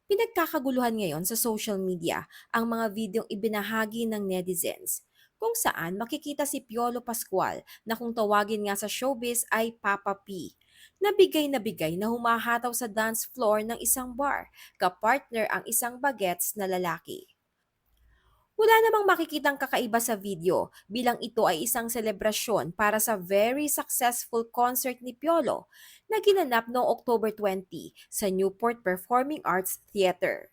Pinagkakaguluhan ngayon sa social media ang mga videong ibinahagi ng netizens kung saan makikita si Piolo Pascual na kung tawagin nga sa showbiz ay Papa P. Na bigay na humahataw sa dance floor ng isang bar, kapartner ang isang bagets na lalaki. Wala namang makikitang kakaiba sa video bilang ito ay isang selebrasyon para sa very successful concert ni Piolo na ginanap noong October 20 sa Newport Performing Arts Theater.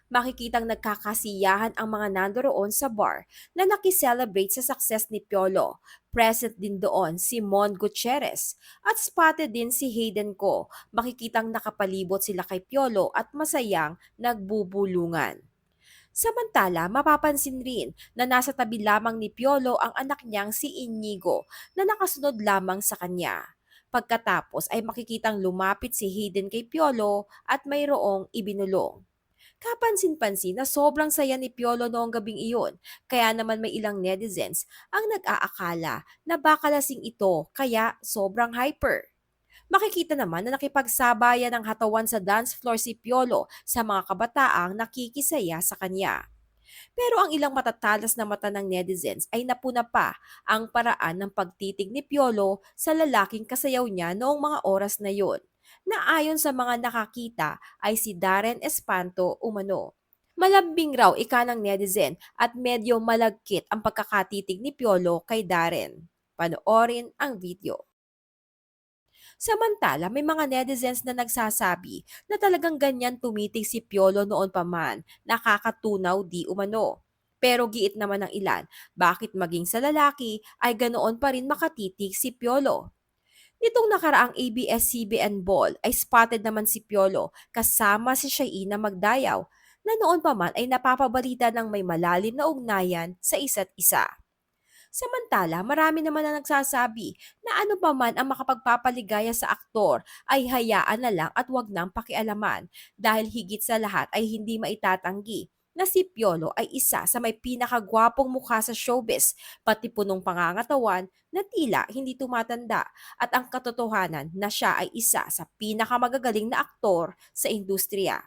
Makikitang nagkakasiyahan ang mga nandoroon sa bar na nakiselebrate sa success ni Piolo. Present din doon si Mon Gutierrez at spotted din si Hayden Ko. Makikitang nakapalibot sila kay Piolo at masayang nagbubulungan. Samantala, mapapansin rin na nasa tabi lamang ni Piolo ang anak niyang si Inigo na nakasunod lamang sa kanya. Pagkatapos ay makikitang lumapit si Hayden kay Piolo at mayroong ibinulong. Kapansin-pansin na sobrang saya ni Piolo noong gabing iyon, kaya naman may ilang netizens ang nag-aakala na baka lasing ito kaya sobrang hyper. Makikita naman na nakipagsabayan ng hatawan sa dance floor si Piolo sa mga kabataang nakikisaya sa kanya. Pero ang ilang matatalas na mata ng netizens ay napuna pa ang paraan ng pagtitig ni Piolo sa lalaking kasayaw niya noong mga oras na yon, na ayon sa mga nakakita ay si Darren Espanto umano. Malambing raw ika ng netizen at medyo malagkit ang pagkakatitig ni Piolo kay Darren. Panoorin ang video. Samantala, may mga netizens na nagsasabi na talagang ganyan tumitig si Piolo noon pa man, nakakatunaw di umano. Pero giit naman ng ilan, bakit maging sa lalaki ay ganoon pa rin makatitig si Piolo. Nitong nakaraang ABS-CBN Ball ay spotted naman si Piolo kasama si Shaina Magdayaw na noon pa man ay napapabalita ng may malalim na ugnayan sa isa't isa. Samantala, marami naman na nagsasabi na ano pa man ang makapagpapaligaya sa aktor ay hayaan na lang at wag nang pakialaman dahil higit sa lahat ay hindi maitatanggi na si Piolo ay isa sa may pinakagwapong mukha sa showbiz, pati punong pangangatawan na tila hindi tumatanda at ang katotohanan na siya ay isa sa pinakamagagaling na aktor sa industriya.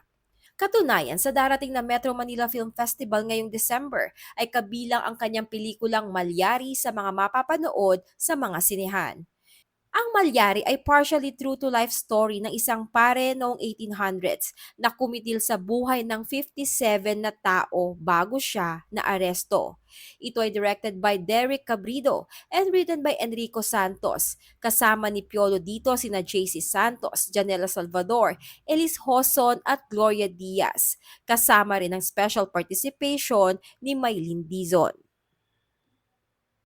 Katunayan, sa darating na Metro Manila Film Festival ngayong December ay kabilang ang kanyang pelikulang Malyari sa mga mapapanood sa mga sinehan. Ang Malyari ay partially true-to-life story ng isang pare noong 1800s na kumitil sa buhay ng 57 na tao bago siya naaresto. Ito ay directed by Derek Cabrido and written by Enrico Santos. Kasama ni Piolo dito sina JC Santos, Janela Salvador, Elis Hoson at Gloria Diaz. Kasama rin ang special participation ni Maylin Dizon.